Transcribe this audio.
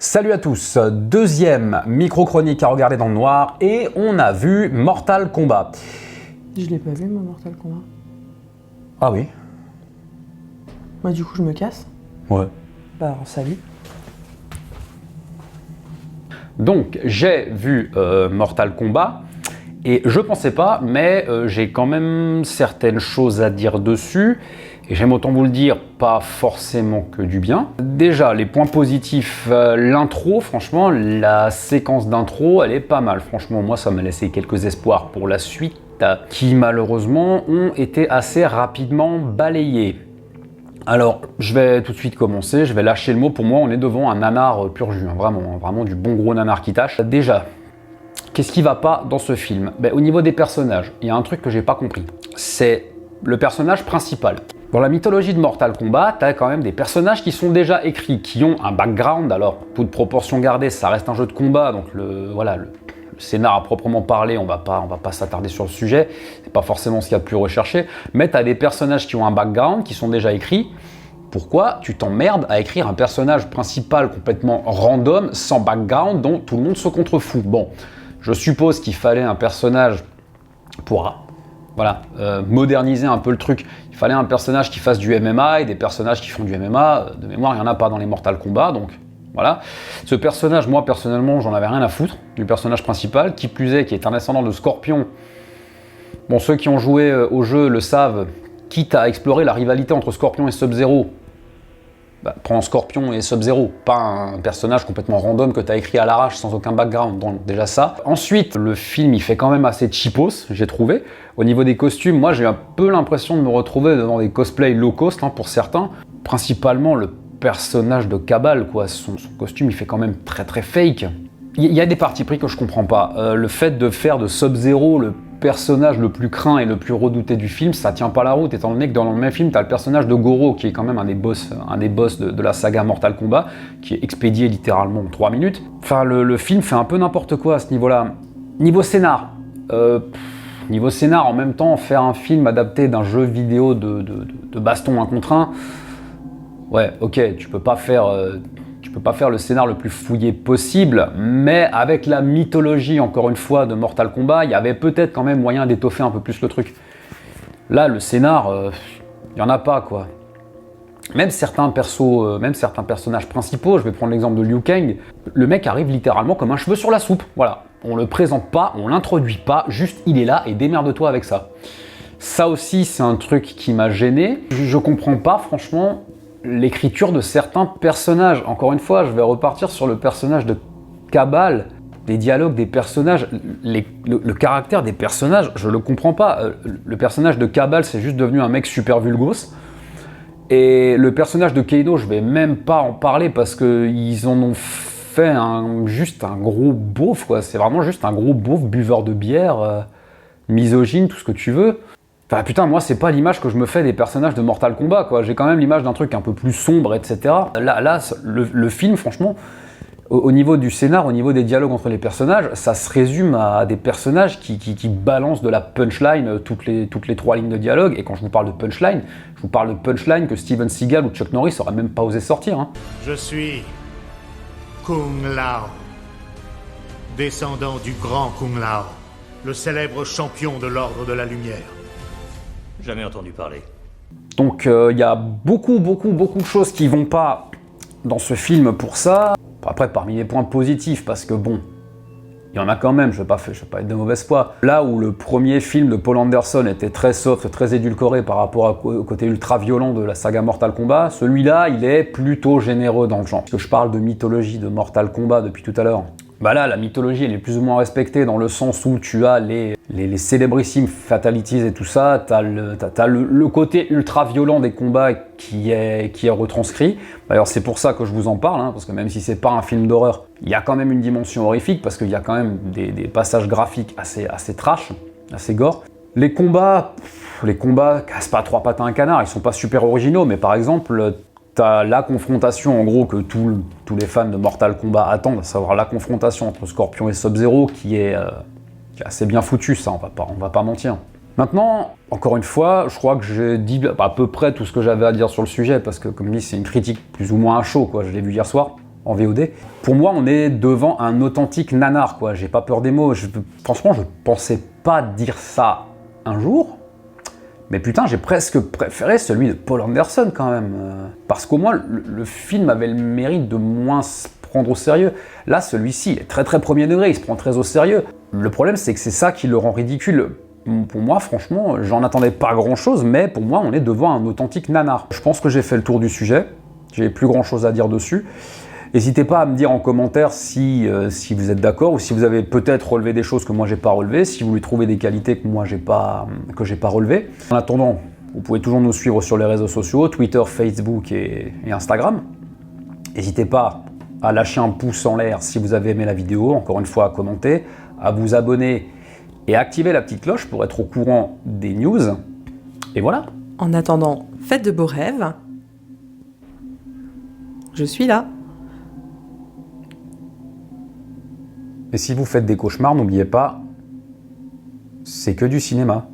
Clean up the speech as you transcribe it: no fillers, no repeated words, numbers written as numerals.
Salut à tous, deuxième micro-chronique à regarder dans le noir et on a vu Mortal Kombat. Je l'ai pas vu, moi, Mortal Kombat. Ah oui? Bah du coup, je me casse. Ouais. Bah, salut. Donc, j'ai vu Mortal Kombat et je pensais pas, mais j'ai quand même certaines choses à dire dessus. Et j'aime autant vous le dire, pas forcément que du bien. Déjà, les points positifs, l'intro, franchement, la séquence d'intro, elle est pas mal. Franchement, moi, ça m'a laissé quelques espoirs pour la suite, qui malheureusement ont été assez rapidement balayés. Alors, je vais tout de suite commencer, je vais lâcher le mot. Pour moi, on est devant un nanar pur jus, hein, vraiment du bon gros nanar qui tâche. Déjà, qu'est-ce qui va pas dans ce film? Au niveau des personnages, il y a un truc que j'ai pas compris. C'est le personnage principal. Dans la mythologie de Mortal Kombat, tu as quand même des personnages qui sont déjà écrits, qui ont un background. Alors, toute proportion gardée, ça reste un jeu de combat, donc le scénar à proprement parler, on va pas s'attarder sur le sujet, c'est pas forcément ce qu'il y a de plus recherché, mais tu as des personnages qui ont un background, qui sont déjà écrits. Pourquoi tu t'emmerdes à écrire un personnage principal complètement random, sans background, dont tout le monde se contrefout? Bon, je suppose qu'il fallait un personnage pour moderniser un peu le truc. Il fallait un personnage qui fasse du MMA, et des personnages qui font du MMA, de mémoire, il n'y en a pas dans les Mortal Kombat, donc voilà. Ce personnage, moi personnellement, j'en avais rien à foutre du personnage principal, qui plus est, qui est un descendant de Scorpion. Bon, ceux qui ont joué au jeu le savent, quitte à explorer la rivalité entre Scorpion et Sub-Zero, prends Scorpion et Sub-Zero, pas un personnage complètement random que tu as écrit à l'arrache sans aucun background, donc déjà ça. Ensuite, le film, il fait quand même assez cheapos, j'ai trouvé. Au niveau des costumes, moi j'ai un peu l'impression de me retrouver devant des cosplays low cost, pour certains. Principalement le personnage de Kabal, quoi. Son costume, il fait quand même très très fake. Il y a des partis pris que je comprends pas. Le fait de faire de Sub-Zero le personnage le plus craint et le plus redouté du film, ça tient pas la route, étant donné que dans le même film, tu as le personnage de Goro, qui est quand même un des boss de la saga Mortal Kombat, qui est expédié littéralement en 3 minutes. Enfin, le film fait un peu n'importe quoi à ce niveau-là. Niveau scénar, en même temps, faire un film adapté d'un jeu vidéo de baston 1 contre 1, ouais, ok, tu peux pas faire le scénar le plus fouillé possible, mais avec la mythologie, encore une fois, de Mortal Kombat, il y avait peut-être quand même moyen d'étoffer un peu plus le truc. Là, le scénar, il n'y en a pas, quoi. Même certains personnages principaux, je vais prendre l'exemple de Liu Kang, le mec arrive littéralement comme un cheveu sur la soupe, voilà. On le présente pas, on l'introduit pas, juste il est là et démerde-toi avec ça. Ça aussi, c'est un truc qui m'a gêné. Je comprends pas, franchement, l'écriture de certains personnages. Encore une fois, je vais repartir sur le personnage de Kabal, les dialogues des personnages, le caractère des personnages, je le comprends pas. Le personnage de Kabal, c'est juste devenu un mec super vulgos. Et le personnage de Kano, je vais même pas en parler parce qu'ils en ont fait juste un gros beauf, quoi. C'est vraiment juste un gros beauf buveur de bière, misogyne, tout ce que tu veux. Enfin putain, moi c'est pas l'image que je me fais des personnages de Mortal Kombat, quoi. J'ai quand même l'image d'un truc un peu plus sombre, etc. Là le film, franchement, au niveau du scénar, au niveau des dialogues entre les personnages, ça se résume à des personnages qui balancent de la punchline toutes les 3 lignes de dialogue. Et quand je vous parle de punchline, je vous parle de punchline que Steven Seagal ou Chuck Norris auraient même pas osé sortir, hein. Je suis Kung Lao, descendant du grand Kung Lao, le célèbre champion de l'Ordre de la Lumière. Jamais entendu parler. Donc il y a beaucoup de choses qui vont pas dans ce film pour ça. Après, parmi les points positifs, parce que bon, il y en a quand même, je vais pas être de mauvaise foi. Là où le premier film de Paul Anderson était très soft, très édulcoré par rapport au côté ultra violent de la saga Mortal Kombat, celui-là, il est plutôt généreux dans le genre. Parce que je parle de mythologie de Mortal Kombat depuis tout à l'heure. Là, la mythologie, elle est plus ou moins respectée dans le sens où tu as les célébrissimes fatalities et tout ça, t'as le côté ultra violent des combats qui est retranscrit. D'ailleurs, c'est pour ça que je vous en parle, hein, parce que même si c'est pas un film d'horreur, il y a quand même une dimension horrifique, parce qu'il y a quand même des passages graphiques assez trash, assez gore. Les combats cassent pas 3 pattes à un canard, ils sont pas super originaux, mais par exemple, t'as la confrontation, en gros, que tous les fans de Mortal Kombat attendent, à savoir la confrontation entre Scorpion et Sub-Zero, qui est assez bien foutu, ça, on va pas mentir. Maintenant, encore une fois, je crois que j'ai dit à peu près tout ce que j'avais à dire sur le sujet, parce que, comme dit, c'est une critique plus ou moins à chaud, quoi, je l'ai vu hier soir. en VOD. Pour moi, on est devant un authentique nanar, quoi. J'ai pas peur des mots. Franchement, je pensais pas dire ça un jour. Mais putain, j'ai presque préféré celui de Paul Anderson quand même. Parce qu'au moins, le film avait le mérite de moins se prendre au sérieux. Là, celui-ci, il est très premier degré, il se prend très au sérieux. Le problème, c'est que c'est ça qui le rend ridicule. Pour moi, franchement, j'en attendais pas grand-chose, mais pour moi, on est devant un authentique nanar. Je pense que j'ai fait le tour du sujet. J'ai plus grand-chose à dire dessus. N'hésitez pas à me dire en commentaire si vous êtes d'accord ou si vous avez peut-être relevé des choses que moi j'ai pas relevées, si vous lui trouvez des qualités que moi j'ai pas relevées. En attendant, vous pouvez toujours nous suivre sur les réseaux sociaux, Twitter, Facebook et Instagram. N'hésitez pas à lâcher un pouce en l'air si vous avez aimé la vidéo, encore une fois à commenter, à vous abonner et à activer la petite cloche pour être au courant des news. Et voilà. En attendant, faites de beaux rêves. Je suis là. Et si vous faites des cauchemars, n'oubliez pas, c'est que du cinéma.